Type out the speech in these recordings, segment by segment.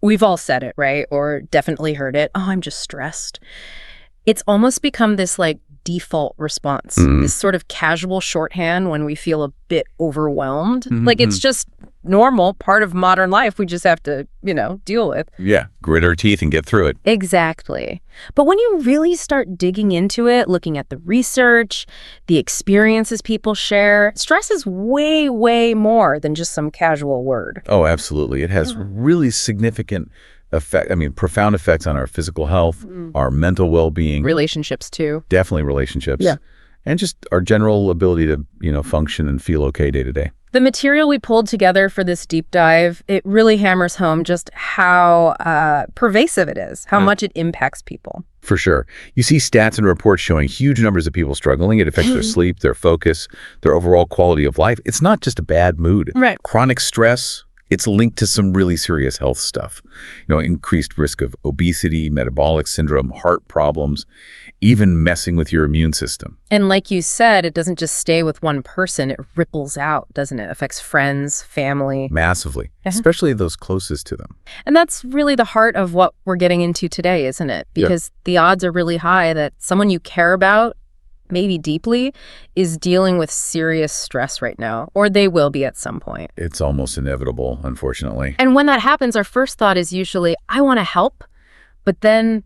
We've all said it, right? Or definitely heard it. Oh, I'm just stressed. It's almost become this like default response, Mm-hmm. this sort of casual shorthand when we feel a bit overwhelmed. Like Mm-hmm. it's just normal, part of modern life we just have to, deal with. Yeah, grit our teeth and get through it. Exactly. But when you really start digging into it, looking at the research, the experiences people share, stress is way, way more than just some casual word. Oh, absolutely. It has really significant profound effects on our physical health, our mental well-being, Relationships, too. definitely relationships, Yeah. and just our general ability to, function and feel okay day to day. The material we pulled together for this deep dive, it really hammers home just how pervasive it is, how much it impacts people. For sure. You see stats and reports showing huge numbers of people struggling. It affects their sleep, their focus, their overall quality of life. It's not just a bad mood. Right. Chronic stress, it's linked to some really serious health stuff. Increased risk of obesity, metabolic syndrome, heart problems, even messing with your immune system. And like you said, it doesn't just stay with one person. It ripples out, doesn't it? Affects friends, family. Massively, especially those closest to them. And that's really the heart of what we're getting into today, isn't it? Because the odds are really high that someone you care about, maybe deeply, is dealing with serious stress right now, or they will be at some point. It's almost inevitable, unfortunately. And when that happens, our first thought is usually, I want to help, but then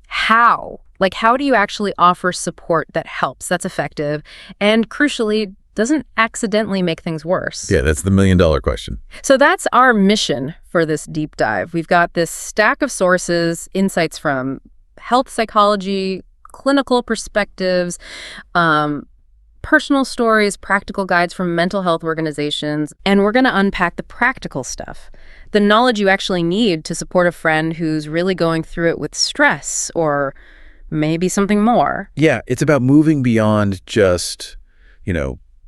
how? Like, how do you actually offer support that helps, that's effective, and crucially, doesn't accidentally make things worse? Yeah, that's the million-dollar question. So that's our mission for this deep dive. We've got this stack of sources, insights from health psychology, clinical perspectives, personal stories, practical guides from mental health organizations, and we're going to unpack the practical stuff, the knowledge you actually need to support a friend who's really going through it with stress or maybe something more. Yeah, it's about moving beyond just,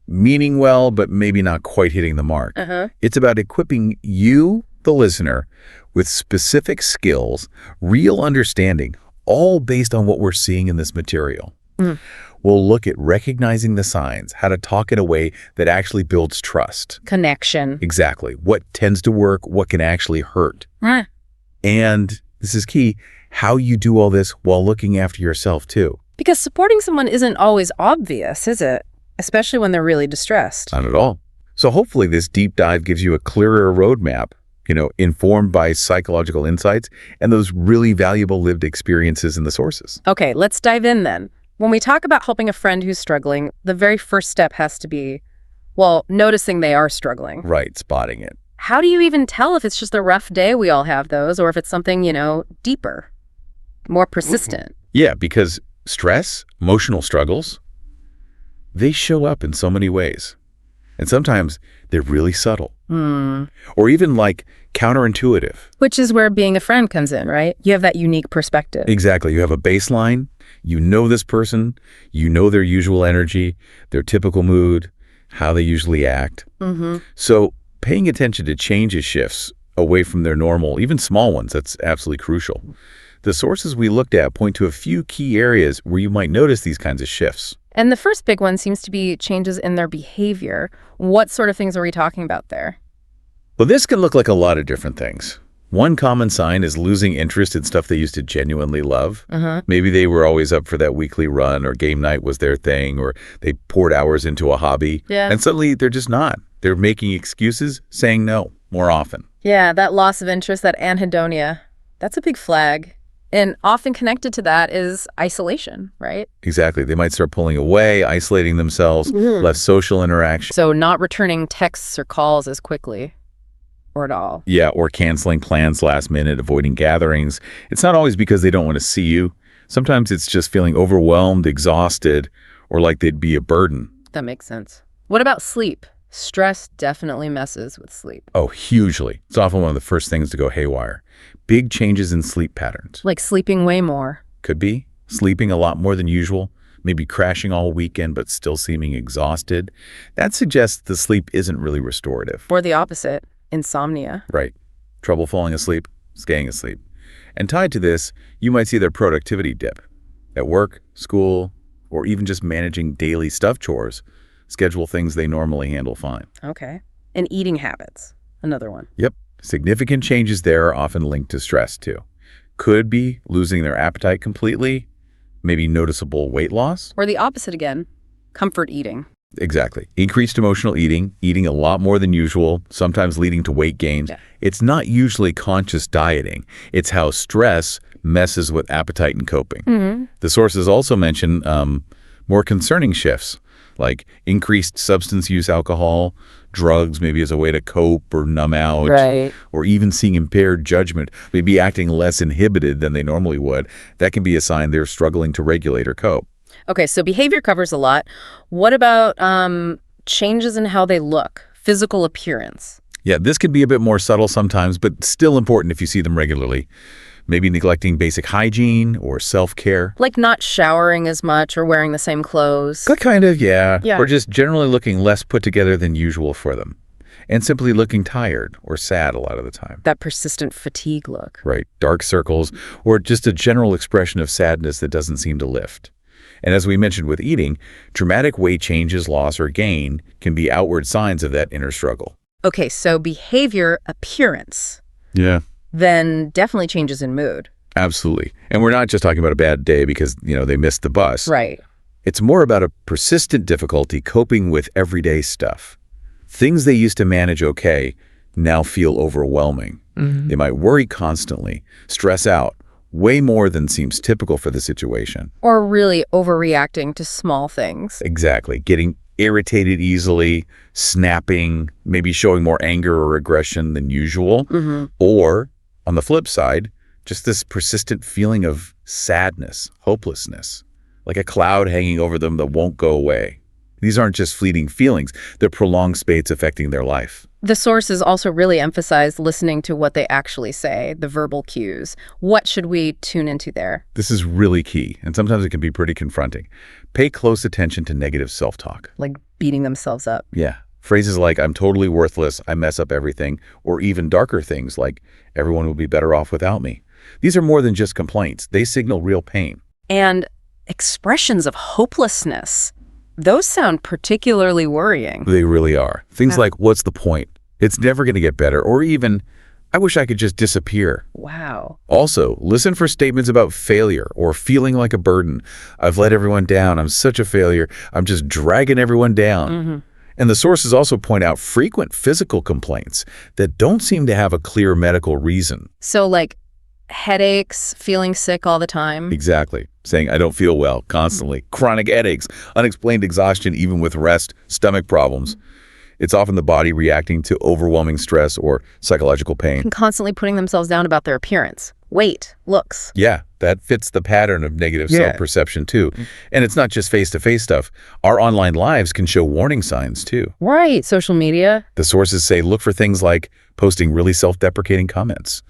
meaning well, but maybe not quite hitting the mark. It's about equipping you, the listener, with specific skills, real understanding, all based on what we're seeing in this material. We'll look at recognizing the signs, how to talk in a way that actually builds trust. Connection. Exactly. What tends to work, what can actually hurt. And this is key, how you do all this while looking after yourself too. Because supporting someone isn't always obvious, is it? Especially when they're really distressed. Not at all. So hopefully this deep dive gives you a clearer roadmap, informed by psychological insights and those really valuable lived experiences in the sources. Okay, let's dive in then. When we talk about helping a friend who's struggling, the very first step has to be, noticing they are struggling. Right, spotting it. How do you even tell if it's just a rough day? We all have those, or if it's something, deeper, more persistent? Yeah, because stress, emotional struggles, they show up in so many ways. And sometimes they're really subtle. Or even like counterintuitive. Which is where being a friend comes in, right? You have that unique perspective. Exactly. You have a baseline. You know this person. You know their usual energy, their typical mood, how they usually act. So paying attention to changes, shifts away from their normal, even small ones, that's absolutely crucial. The sources we looked at point to a few key areas where you might notice these kinds of shifts. And the first big one seems to be changes in their behavior. What sort of things are we talking about there? Well, this can look like a lot of different things. One common sign is losing interest in stuff they used to genuinely love. Maybe they were always up for that weekly run, or game night was their thing, or they poured hours into a hobby. And suddenly they're just not. They're making excuses, saying no more often. Yeah, that loss of interest, that anhedonia, that's a big flag. And often connected to that is isolation, right? Exactly. They might start pulling away, isolating themselves, less social interaction. So not returning texts or calls as quickly or at all. Yeah, or canceling plans last minute, avoiding gatherings. It's not always because they don't want to see you. Sometimes it's just feeling overwhelmed, exhausted, or like they'd be a burden. That makes sense. What about sleep? Stress definitely messes with sleep. Oh, hugely. It's often one of the first things to go haywire. Big changes in sleep patterns. Like sleeping way more. Could be. Sleeping a lot more than usual. Maybe crashing all weekend but still seeming exhausted. That suggests the sleep isn't really restorative. Or the opposite, insomnia. Right. Trouble falling asleep, staying asleep. And tied to this, you might see their productivity dip. At work, school, or even just managing daily stuff chores. Schedule things they normally handle fine. Okay. And eating habits, another one. Yep. Significant changes there are often linked to stress, too. Could be losing their appetite completely, maybe noticeable weight loss. Or the opposite again, comfort eating. Exactly. Increased emotional eating, eating a lot more than usual, sometimes leading to weight gains. Yeah. It's not usually conscious dieting. It's how stress messes with appetite and coping. The sources also mention more concerning shifts, like increased substance use, alcohol, drugs, maybe as a way to cope or numb out, or even seeing impaired judgment, maybe acting less inhibited than they normally would. That can be a sign they're struggling to regulate or cope. Okay, so behavior covers a lot. What about changes in how they look, physical appearance? Yeah, this can be a bit more subtle sometimes, but still important if you see them regularly. Maybe neglecting basic hygiene or self-care. Like not showering as much or wearing the same clothes. Good kind of, yeah. Yeah. Or just generally looking less put together than usual for them. And simply looking tired or sad a lot of the time. That persistent fatigue look. Right, dark circles, or just a general expression of sadness that doesn't seem to lift. And as we mentioned with eating, dramatic weight changes, loss, or gain can be outward signs of that inner struggle. Okay, so behavior appearance. Yeah. Then definitely changes in mood. Absolutely. And we're not just talking about a bad day because, they missed the bus. Right. It's more about a persistent difficulty coping with everyday stuff. Things they used to manage okay now feel overwhelming. They might worry constantly, stress out, way more than seems typical for the situation. Or really overreacting to small things. Exactly. Getting irritated easily, snapping, maybe showing more anger or aggression than usual. Or, on the flip side, just this persistent feeling of sadness, hopelessness, like a cloud hanging over them that won't go away. These aren't just fleeting feelings, they're prolonged states affecting their life. The sources also really emphasize listening to what they actually say, the verbal cues. What should we tune into there? This is really key, and sometimes it can be pretty confronting. Pay close attention to negative self-talk. Like beating themselves up. Yeah. Phrases like, I'm totally worthless, I mess up everything, or even darker things like, everyone will be better off without me. These are more than just complaints. They signal real pain. And expressions of hopelessness. Those sound particularly worrying. They really are. Things like, what's the point? It's never going to get better. Or even, I wish I could just disappear. Wow. Also, listen for statements about failure or feeling like a burden. I've let everyone down. I'm such a failure. I'm just dragging everyone down. And the sources also point out frequent physical complaints that don't seem to have a clear medical reason. So like headaches, feeling sick all the time. Exactly. Saying, I don't feel well, constantly. Chronic headaches, unexplained exhaustion, even with rest, stomach problems. It's often the body reacting to overwhelming stress or psychological pain. And constantly putting themselves down about their appearance, weight, looks. Yeah, that fits the pattern of negative self-perception too. And it's not just face-to-face stuff. Our online lives can show warning signs too. Right, social media. The sources say look for things like posting really self-deprecating comments.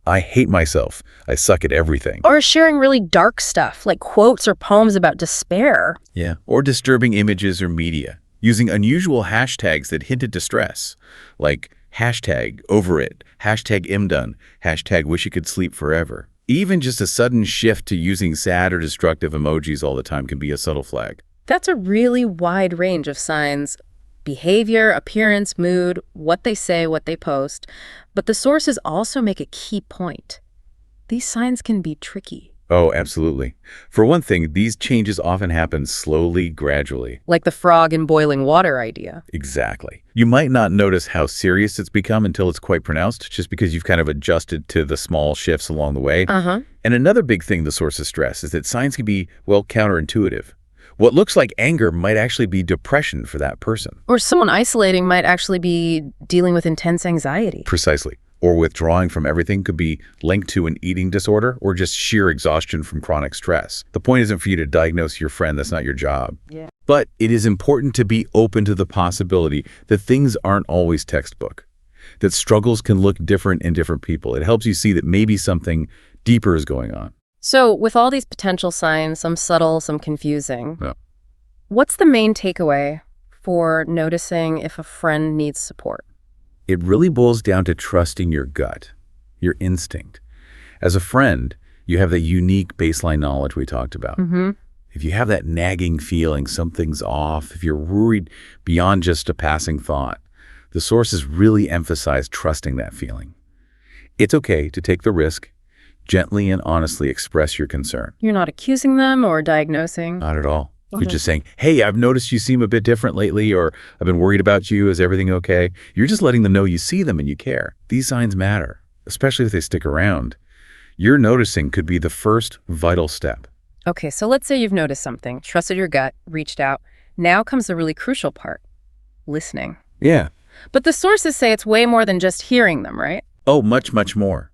I hate myself. I suck at everything. Or sharing really dark stuff, like quotes or poems about despair. Yeah. Or disturbing images or media. Using unusual hashtags that hint at distress, like hashtag over it, hashtag imdone, hashtag wish you could sleep forever. Even just a sudden shift to using sad or destructive emojis all the time can be a subtle flag. That's a really wide range of signs. Behavior, appearance, mood, what they say, what they post. But the sources also make a key point. These signs can be tricky. Oh, absolutely. For one thing, these changes often happen slowly, gradually. Like the frog in boiling water idea. Exactly. You might not notice how serious it's become until it's quite pronounced, just because you've kind of adjusted to the small shifts along the way. And another big thing the sources stress is that signs can be, well, counterintuitive. What looks like anger might actually be depression for that person. Or someone isolating might actually be dealing with intense anxiety. Precisely. Or withdrawing from everything could be linked to an eating disorder or just sheer exhaustion from chronic stress. The point isn't for you to diagnose your friend. That's not your job. Yeah. But it is important to be open to the possibility that things aren't always textbook, that struggles can look different in different people. It helps you see that maybe something deeper is going on. So with all these potential signs, some subtle, some confusing, what's the main takeaway for noticing if a friend needs support? It really boils down to trusting your gut, your instinct. As a friend, you have that unique baseline knowledge we talked about. If you have that nagging feeling something's off, if you're worried beyond just a passing thought, the sources really emphasize trusting that feeling. It's okay to take the risk. Gently and honestly express your concern. You're not accusing them or diagnosing. Not at all. Okay. You're just saying, hey, I've noticed you seem a bit different lately, or I've been worried about you. Is everything okay? You're just letting them know you see them and you care. These signs matter, especially if they stick around. Your noticing could be the first vital step. Okay, so let's say you've noticed something, trusted your gut, reached out. Now comes the really crucial part, listening. Yeah. But the sources say it's way more than just hearing them, right? Oh, much, much more.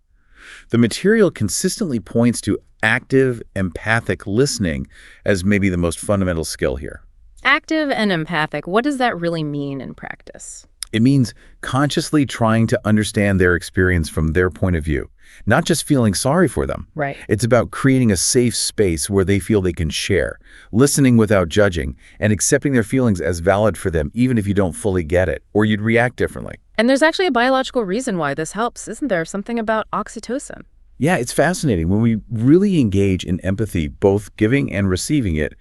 The material consistently points to active, empathic listening as maybe the most fundamental skill here. Active and empathic, what does that really mean in practice? It means consciously trying to understand their experience from their point of view, not just feeling sorry for them. Right. It's about creating a safe space where they feel they can share, listening without judging, and accepting their feelings as valid for them, even if you don't fully get it, or you'd react differently. And there's actually a biological reason why this helps, isn't there? Something about oxytocin. Yeah, it's fascinating. When we really engage in empathy, both giving and receiving it,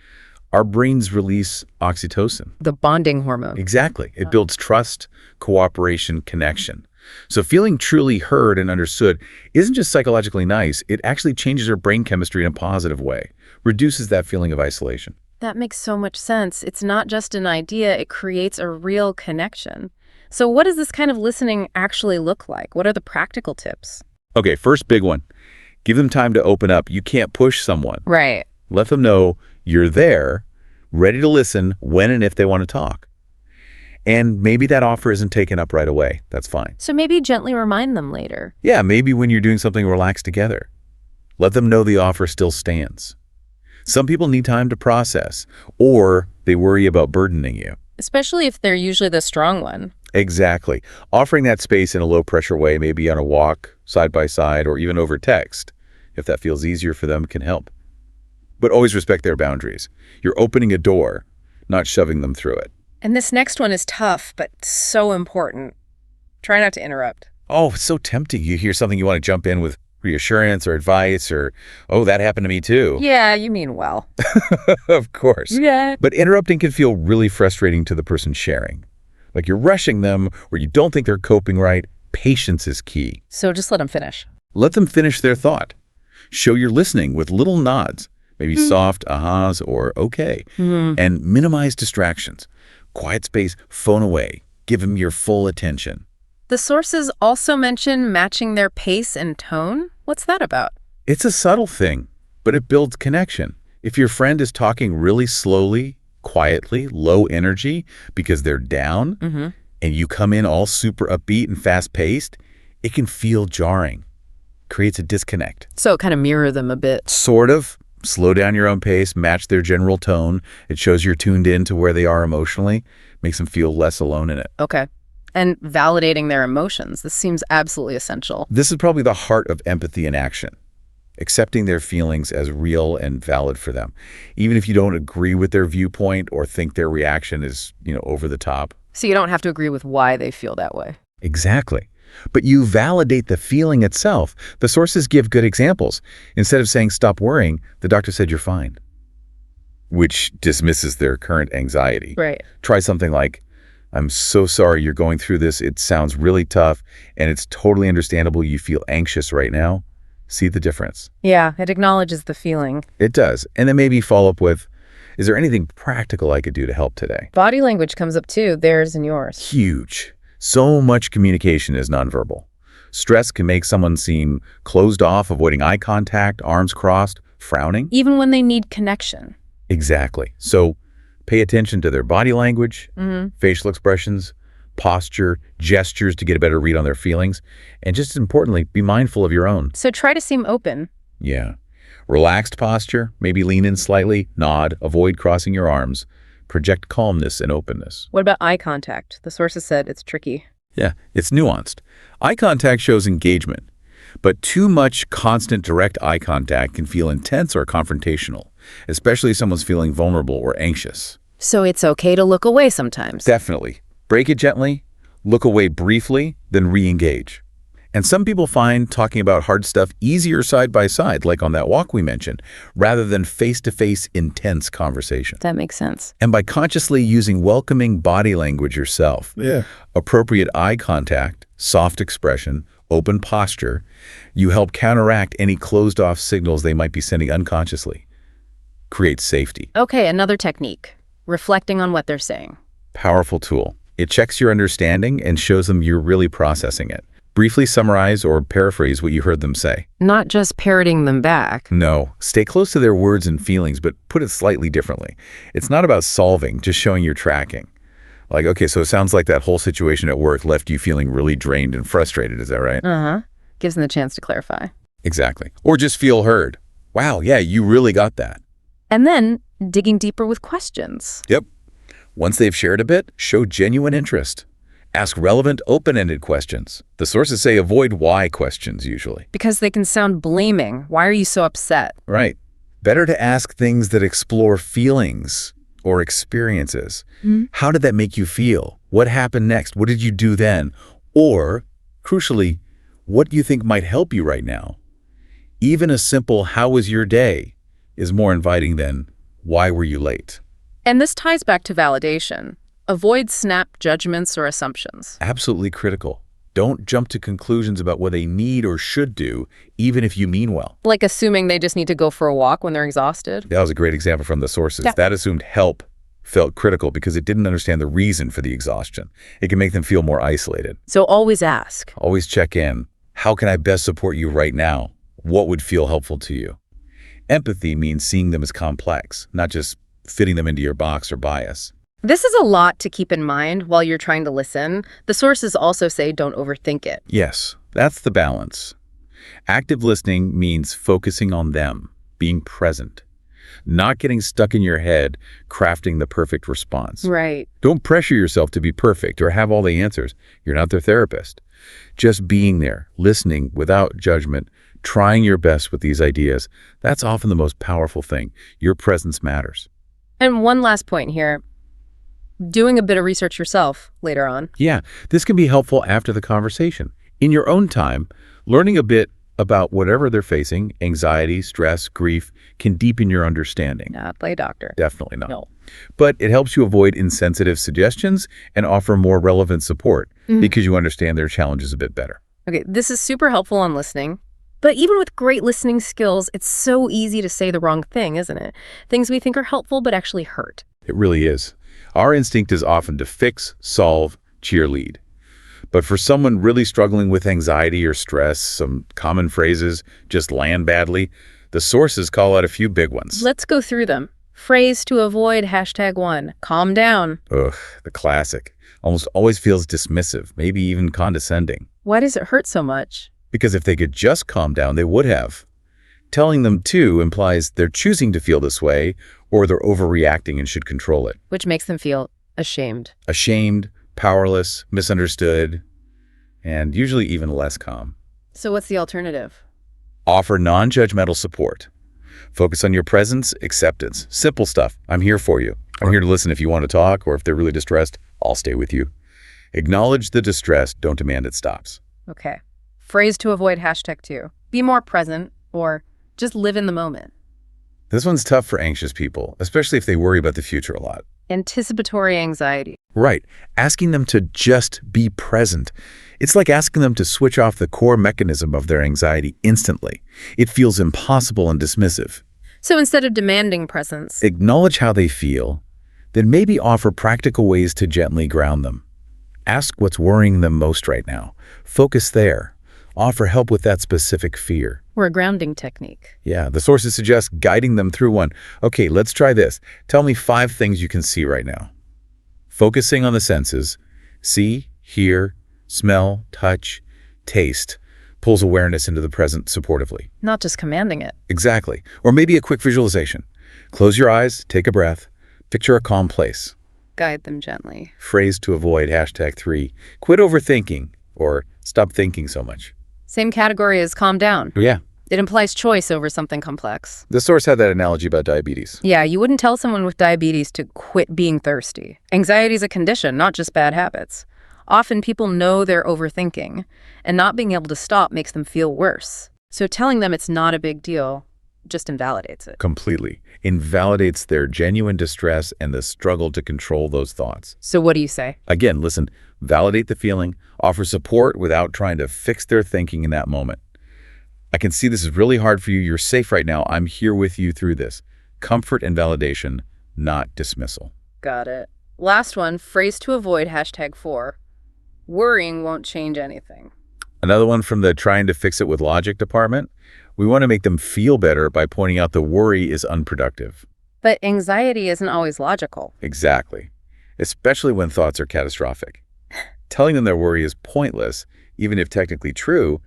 our brains release oxytocin. The bonding hormone. Exactly. It builds trust, cooperation, connection. So feeling truly heard and understood isn't just psychologically nice, it actually changes our brain chemistry in a positive way, reduces that feeling of isolation. That makes so much sense. It's not just an idea, it creates a real connection. So what does this kind of listening actually look like? What are the practical tips? Okay, first big one. Give them time to open up. You can't push someone. Right. Let them know you're there, ready to listen when and if they want to talk. And maybe that offer isn't taken up right away. That's fine. So maybe gently remind them later. Yeah, maybe when you're doing something relaxed together. Let them know the offer still stands. Some people need time to process, or they worry about burdening you. Especially if they're usually the strong one. Exactly. Offering that space in a low-pressure way, maybe on a walk, side by side, or even over text, if that feels easier for them, can help. But always respect their boundaries. You're opening a door, not shoving them through it. And this next one is tough, but so important. Try not to interrupt. Oh, it's so tempting. You hear something you want to jump in with reassurance or advice or, oh, that happened to me too. Yeah, you mean well. Of course. Yeah. But interrupting can feel really frustrating to the person sharing. Like you're rushing them or you don't think they're coping right. Patience is key. So just let them finish. Let them finish their thought. Show you're listening with little nods, maybe soft ahas or okay, and minimize distractions. Quiet space, phone away. Give them your full attention. The sources also mention matching their pace and tone. What's that about? It's a subtle thing, but it builds connection. If your friend is talking really slowly, quietly, low energy because they're down, and you come in all super upbeat and fast-paced, it can feel jarring. Creates a disconnect. So kind of mirror them a bit. Sort of. Slow down your own pace, match their general tone. It shows you're tuned in to where they are emotionally, makes them feel less alone in it. Okay. And validating their emotions. This seems absolutely essential. This is probably the heart of empathy in action. Accepting their feelings as real and valid for them. Even if you don't agree with their viewpoint or think their reaction is, over the top. So you don't have to agree with why they feel that way. Exactly. But you validate the feeling itself. The sources give good examples. Instead of saying, stop worrying, the doctor said you're fine, which dismisses their current anxiety. Right. Try something like, I'm so sorry you're going through this. It sounds really tough, and it's totally understandable you feel anxious right now. See the difference? Yeah, it acknowledges the feeling. It does. And then maybe follow up with, is there anything practical I could do to help today? Body language comes up too, theirs and yours. Huge. So much communication is nonverbal. Stress can make someone seem closed off, avoiding eye contact, arms crossed, frowning. Even when they need connection. Exactly. So pay attention to their body language, facial expressions, posture, gestures to get a better read on their feelings. And just as importantly, be mindful of your own. So try to seem open. Yeah. Relaxed posture, maybe lean in slightly, nod, avoid crossing your arms. Project calmness and openness. What about eye contact? The sources said it's tricky. Yeah, it's nuanced. Eye contact shows engagement, but too much constant direct eye contact can feel intense or confrontational, especially if someone's feeling vulnerable or anxious. So it's okay to look away sometimes. Definitely. Break it gently, look away briefly, then re-engage. And some people find talking about hard stuff easier side by side, like on that walk we mentioned, rather than face-to-face intense conversation. That makes sense. And by consciously using welcoming body language yourself, appropriate eye contact, soft expression, open posture, you help counteract any closed-off signals they might be sending unconsciously. Create safety. Okay, another technique. Reflecting on what they're saying. Powerful tool. It checks your understanding and shows them you're really processing it. Briefly summarize or paraphrase what you heard them say. Not just parroting them back. No, stay close to their words and feelings, but put it slightly differently. It's not about solving, just showing you're tracking. Like, okay, so it sounds like that whole situation at work left you feeling really drained and frustrated, is that right? Uh-huh. Gives them the chance to clarify. Exactly. Or just feel heard. Wow, yeah, you really got that. And then digging deeper with questions. Yep. Once they've shared a bit, show genuine interest. Ask relevant, open-ended questions. The sources say avoid why questions usually. Because they can sound blaming. Why are you so upset? Right. Better to ask things that explore feelings or experiences. How did that make you feel? What happened next? What did you do then? Or, crucially, what do you think might help you right now? Even a simple "how was your day" is more inviting than "why were you late?" And this ties back to validation. Avoid snap judgments or assumptions. Absolutely critical. Don't jump to conclusions about what they need or should do, even if you mean well. Like assuming they just need to go for a walk when they're exhausted. That was a great example from the sources. Yeah. That assumed help felt critical because it didn't understand the reason for the exhaustion. It can make them feel more isolated. So always ask. Always check in. How can I best support you right now? What would feel helpful to you? Empathy means seeing them as complex, not just fitting them into your box or bias. This is a lot to keep in mind while you're trying to listen. The sources also say don't overthink it. Yes, that's the balance. Active listening means focusing on them, being present, not getting stuck in your head, crafting the perfect response. Right. Don't pressure yourself to be perfect or have all the answers. You're not their therapist. Just being there, listening without judgment, trying your best with these ideas, that's often the most powerful thing. Your presence matters. And one last point here. Doing a bit of research yourself later on. Yeah, this can be helpful after the conversation. In your own time, learning a bit about whatever they're facing, anxiety, stress, grief, can deepen your understanding. Not play doctor. Definitely not. No. But it helps you avoid insensitive suggestions and offer more relevant support because you understand their challenges a bit better. Okay, this is super helpful on listening. But even with great listening skills, it's so easy to say the wrong thing, isn't it? Things we think are helpful but actually hurt. It really is. Our instinct is often to fix, solve, cheerlead. But for someone really struggling with anxiety or stress, some common phrases just land badly. The sources call out a few big ones. Let's go through them. Phrase to avoid, #1. Calm down. Ugh, the classic. Almost always feels dismissive, maybe even condescending. Why does it hurt so much? Because if they could just calm down, they would have. Telling them to implies they're choosing to feel this way or they're overreacting and should control it. Which makes them feel ashamed. Ashamed, powerless, misunderstood, and usually even less calm. So what's the alternative? Offer non-judgmental support. Focus on your presence, acceptance. Simple stuff. I'm here for you. I'm here to listen if you want to talk, or if they're really distressed, I'll stay with you. Acknowledge the distress, don't demand it stops. Okay. Phrase to avoid #2. Be more present or just live in the moment. This one's tough for anxious people, especially if they worry about the future a lot. Anticipatory anxiety. Right. Asking them to just be present. It's like asking them to switch off the core mechanism of their anxiety instantly. It feels impossible and dismissive. So instead of demanding presence, Acknowledge how they feel, then maybe offer practical ways to gently ground them. Ask what's worrying them most right now. Focus there. Offer help with that specific fear. or a grounding technique. Yeah, the sources suggest guiding them through one. Okay, let's try this. Tell me 5 things you can see right now. Focusing on the senses, see, hear, smell, touch, taste, pulls awareness into the present supportively. Not just commanding it. Exactly. Or maybe a quick visualization. Close your eyes, take a breath, picture a calm place. Guide them gently. Phrase to avoid #3, quit overthinking, or stop thinking so much. Same category as calm down. Yeah. It implies choice over something complex. The source had that analogy about diabetes. Yeah, you wouldn't tell someone with diabetes to quit being thirsty. Anxiety is a condition, not just bad habits. Often people know they're overthinking, and not being able to stop makes them feel worse. So telling them it's not a big deal just invalidates it. Completely. Invalidates their genuine distress and the struggle to control those thoughts. So what do you say? Again, listen, validate the feeling, Offer support without trying to fix their thinking in that moment. I can see this is really hard for you. You're safe right now. I'm here with you through this. Comfort and validation, not dismissal. Got it. Last one, phrase to avoid, #4. Worrying won't change anything. Another one from the trying to fix it with logic department. We want to make them feel better by pointing out the worry is unproductive. But anxiety isn't always logical. Exactly. Especially when thoughts are catastrophic. Telling them their worry is pointless, even if technically true,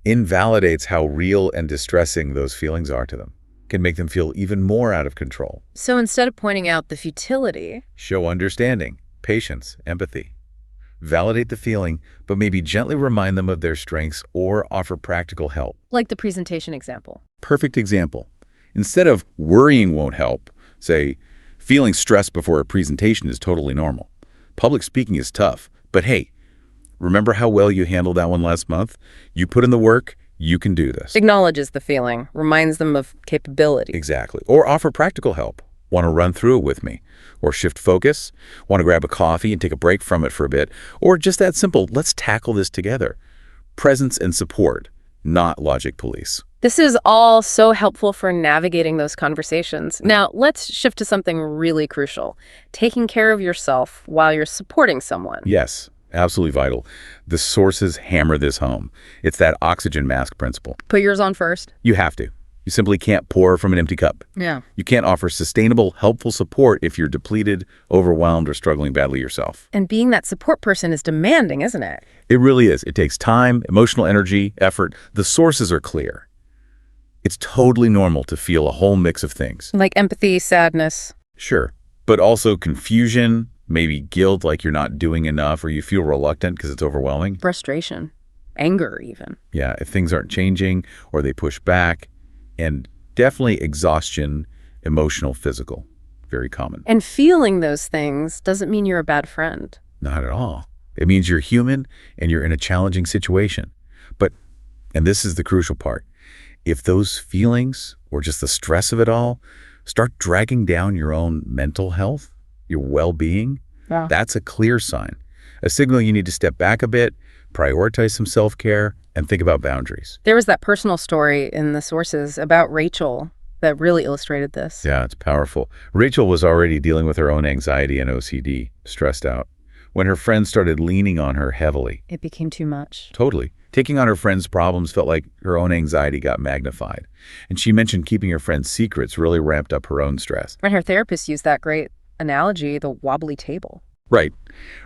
invalidates how real and distressing those feelings are to them. Can make them feel even more out of control. So instead of pointing out the futility, Show understanding, patience, empathy. Validate the feeling, but maybe gently remind them of their strengths or offer practical help. like the presentation example. Perfect example. Instead of worrying won't help, say, feeling stressed before a presentation is totally normal. Public speaking is tough, but hey, remember how well you handled that one last month? You put in the work, you can do this. Acknowledges the feeling, reminds them of capability. Exactly. Or offer practical help. Want to run through it with me? Or shift focus? Want to grab a coffee and take a break from it for a bit? Or just that simple, let's tackle this together. Presence and support, not logic police. This is all so helpful for navigating those conversations. Now, let's shift to something really crucial. Taking care of yourself while you're supporting someone. Yes, absolutely vital. The sources hammer this home. It's that oxygen mask principle. Put yours on first. You have to. You simply can't pour from an empty cup. Yeah. You can't offer sustainable, helpful support if you're depleted, overwhelmed, or struggling badly yourself. And being that support person is demanding, isn't it? It really is. It takes time, emotional energy, effort. The sources are clear. It's totally normal to feel a whole mix of things. Like empathy, sadness. Sure. But also confusion, maybe guilt like you're not doing enough, or you feel reluctant because it's overwhelming. Frustration. Anger, even. Yeah, if things aren't changing or they push back. And definitely exhaustion, emotional, physical. Very common. And feeling those things doesn't mean you're a bad friend. Not at all. It means you're human and you're in a challenging situation. But, and this is the crucial part, if those feelings or just the stress of it all start dragging down your own mental health, your well-being, that's a clear sign, a signal you need to step back a bit, prioritize some self-care, and think about boundaries. There was that personal story in the sources about Rachel that really illustrated this. Yeah, it's powerful. Rachel was already dealing with her own anxiety and OCD, stressed out, when her friends started leaning on her heavily. It became too much. Totally. Taking on her friends' problems felt like her own anxiety got magnified. And she mentioned keeping her friends' secrets really ramped up her own stress. And her therapist used that great analogy, the wobbly table. Right.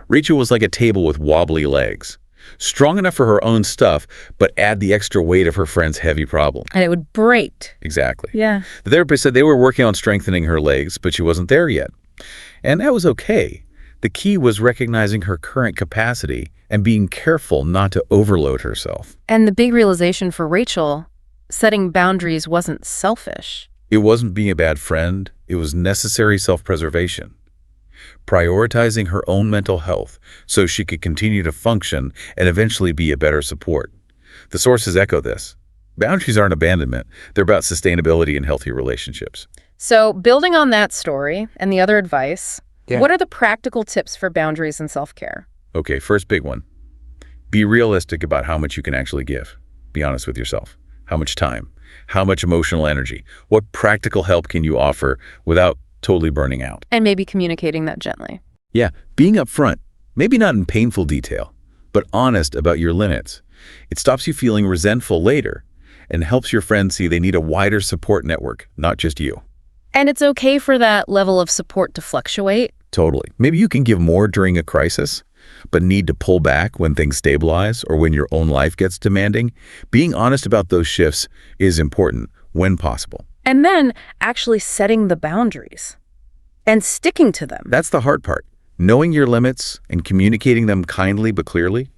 Rachel was like a table with wobbly legs. Strong enough for her own stuff, but add the extra weight of her friend's heavy problem. And it would break. Exactly. Yeah. The therapist said they were working on strengthening her legs, but she wasn't there yet. And that was okay. The key was recognizing her current capacity and being careful not to overload herself. And the big realization for Rachel, setting boundaries wasn't selfish. It wasn't being a bad friend. It was necessary self-preservation. Prioritizing her own mental health so she could continue to function and eventually be a better support. The sources echo this. Boundaries aren't abandonment. They're about sustainability and healthy relationships. So building on that story and the other advice, what are the practical tips for boundaries and self-care? Okay, first big one. Be realistic about how much you can actually give. Be honest with yourself. How much time? How much emotional energy? What practical help can you offer without totally burning out? And maybe communicating that gently. Yeah, being upfront, maybe not in painful detail, but honest about your limits. It stops you feeling resentful later and helps your friends see they need a wider support network, not just you. And it's okay for that level of support to fluctuate. Totally. Maybe you can give more during a crisis, but need to pull back when things stabilize or when your own life gets demanding. Being honest about those shifts is important when possible. And then actually setting the boundaries and sticking to them. That's the hard part. Knowing your limits and communicating them kindly but clearly,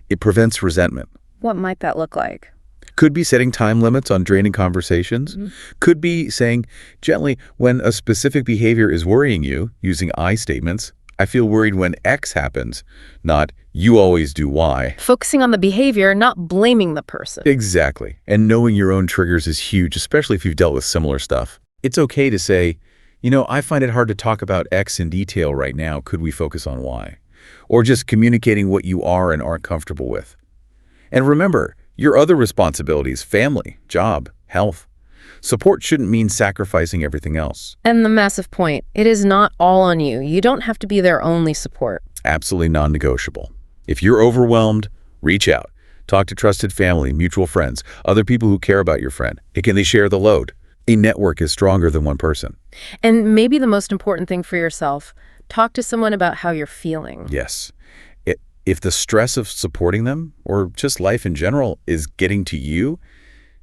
it prevents resentment. What might that look like? Could be setting time limits on draining conversations. Could be saying gently, when a specific behavior is worrying you, using I statements, I feel worried when X happens, not you always do Y. Focusing on the behavior, not blaming the person. Exactly. And knowing your own triggers is huge, especially if you've dealt with similar stuff. It's okay to say, I find it hard to talk about X in detail right now. Could we focus on Y? or just communicating what you are and aren't comfortable with. And remember, your other responsibilities, family, job, health. Support shouldn't mean sacrificing everything else. And the massive point, it is not all on you. You don't have to be their only support. Absolutely non-negotiable. If you're overwhelmed, reach out. Talk to trusted family, mutual friends, other people who care about your friend. Can they share the load? A network is stronger than one person. And maybe the most important thing for yourself, talk to someone about how you're feeling. Yes. If the stress of supporting them, or just life in general, is getting to you,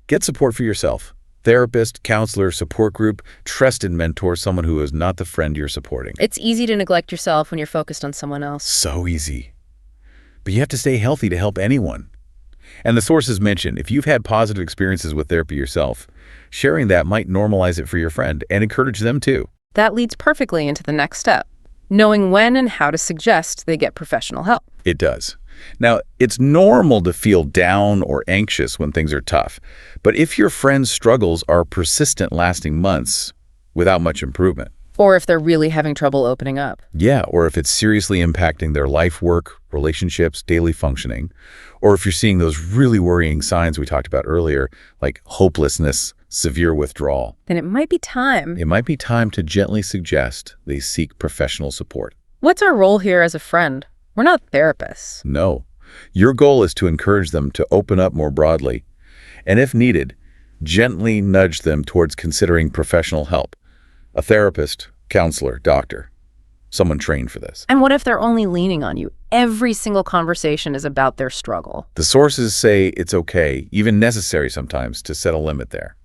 get support for yourself. Therapist, counselor, support group, trusted mentor, someone who is not the friend you're supporting. It's easy to neglect yourself when you're focused on someone else. So easy. But you have to stay healthy to help anyone. And the sources mentioned, if you've had positive experiences with therapy yourself, sharing that might normalize it for your friend and encourage them too. That leads perfectly into the next step, knowing when and how to suggest they get professional help. It does. Now, it's normal to feel down or anxious when things are tough. But if your friend's struggles are persistent, lasting months without much improvement, Or if they're really having trouble opening up. yeah, or if it's seriously impacting their life, work, relationships, daily functioning, or if you're seeing those really worrying signs we talked about earlier, like hopelessness, severe withdrawal, Then it might be time. it might be time to gently suggest they seek professional support. What's our role here as a friend? We're not therapists. No. Your goal is to encourage them to open up more broadly, and if needed, gently nudge them towards considering professional help. A therapist, counselor, doctor, someone trained for this. And what if they're only leaning on you? Every single conversation is about their struggle. The sources say it's okay, even necessary sometimes, to set a limit there.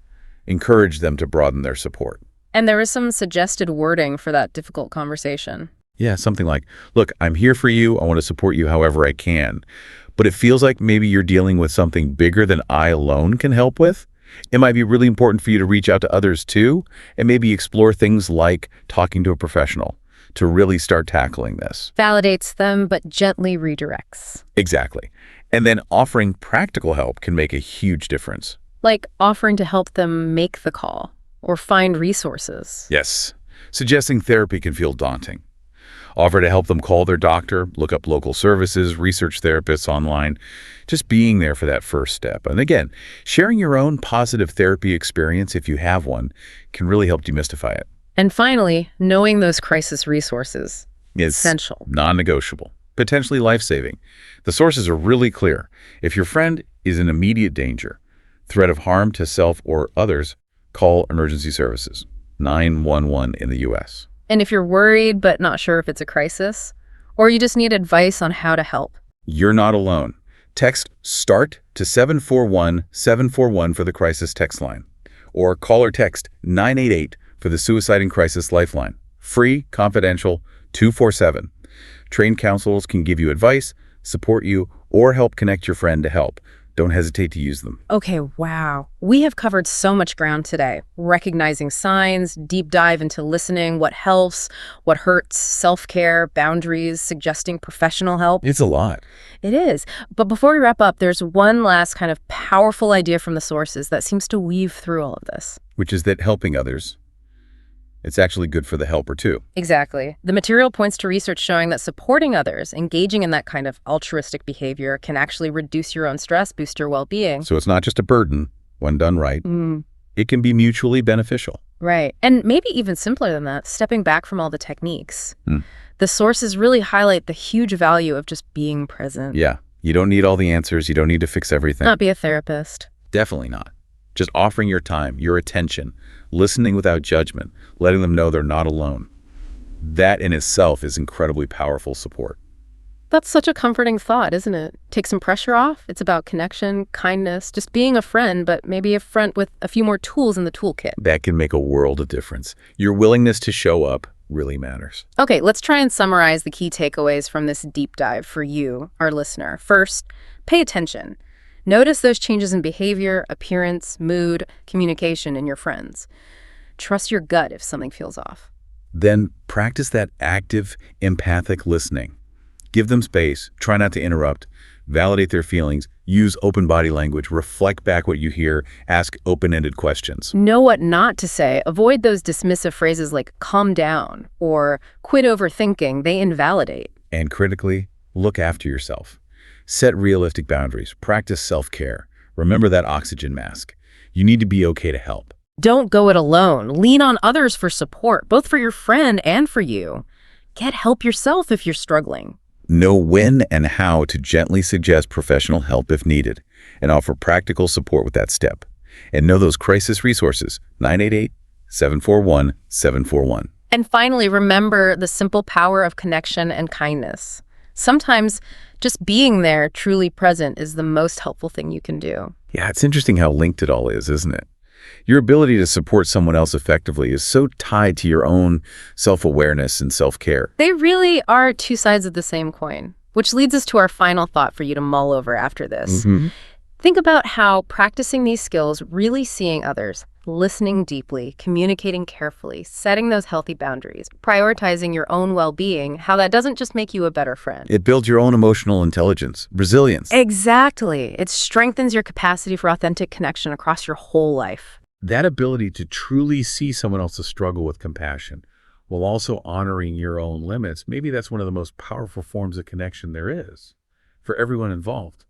Encourage them to broaden their support. And there is some suggested wording for that difficult conversation. Yeah, something like, look, I'm here for you. I want to support you however I can. But it feels like maybe you're dealing with something bigger than I alone can help with. It might be really important for you to reach out to others too, and maybe explore things like talking to a professional to really start tackling this. Validates them, but gently redirects. Exactly. And then offering practical help can make a huge difference. Like offering to help them make the call or find resources. Yes. Suggesting therapy can feel daunting. Offer to help them call their doctor, look up local services, research therapists online, just being there for that first step. And again, sharing your own positive therapy experience, if you have one, can really help demystify it. And finally, knowing those crisis resources. It's Essential. non-negotiable, potentially life-saving. The sources are really clear. If your friend is in immediate danger, threat of harm to self or others, call emergency services, 911 in the U.S. And if you're worried but not sure if it's a crisis, or you just need advice on how to help, You're not alone. Text START to 741-741 for the crisis text line, or call or text 988 for the Suicide and Crisis Lifeline. Free, confidential, 247. Trained counselors can give you advice, support you, or help connect your friend to help. Don't hesitate to use them. Okay, wow. We have covered so much ground today. Recognizing signs, deep dive into listening, what helps, what hurts, self-care, boundaries, suggesting professional help. It's a lot. It is. But before we wrap up, there's one last kind of powerful idea from the sources that seems to weave through all of this. Which is that helping others, it's actually good for the helper too. Exactly. The material points to research showing that supporting others, engaging in that kind of altruistic behavior, can actually reduce your own stress, boost your well-being. So it's not just a burden when done right. It can be mutually beneficial. Right. And maybe even simpler than that, stepping back from all the techniques. The sources really highlight the huge value of just being present. Yeah, you don't need all the answers. You don't need to fix everything. Not be a therapist. Definitely not. Just offering your time, your attention, listening without judgment, letting them know they're not alone. That in itself is incredibly powerful support. That's such a comforting thought, isn't it? Take some pressure off. It's about connection, kindness, just being a friend, but maybe a friend with a few more tools in the toolkit. That can make a world of difference. Your willingness to show up really matters. Okay, let's try and summarize the key takeaways from this deep dive for you, our listener. First, pay attention. Notice those changes in behavior, appearance, mood, communication in your friends. Trust your gut if something feels off. Then practice that active, empathic listening. Give them space, try not to interrupt, validate their feelings, use open body language, reflect back what you hear, ask open-ended questions. Know what not to say. Avoid those dismissive phrases like calm down or quit overthinking. They invalidate. And critically, look after yourself. Set realistic boundaries. Practice self-care. Remember that oxygen mask. You need to be okay to help. Don't go it alone. Lean on others for support, both for your friend and for you. Get help yourself if you're struggling. Know when and how to gently suggest professional help if needed, and offer practical support with that step. And know those crisis resources, 988-741-741. And finally, remember the simple power of connection and kindness. Sometimes just being there, truly present, is the most helpful thing you can do. Yeah, it's interesting how linked it all is, isn't it? Your ability to support someone else effectively is so tied to your own self-awareness and self-care. They really are two sides of the same coin, which leads us to our final thought for you to mull over after this. Think about how practicing these skills, really seeing others, listening deeply, communicating carefully, setting those healthy boundaries, prioritizing your own well-being, how that doesn't just make you a better friend. It builds your own emotional intelligence, resilience. Exactly. It strengthens your capacity for authentic connection across your whole life. That ability to truly see someone else's struggle with compassion while also honoring your own limits, maybe that's one of the most powerful forms of connection there is for everyone involved.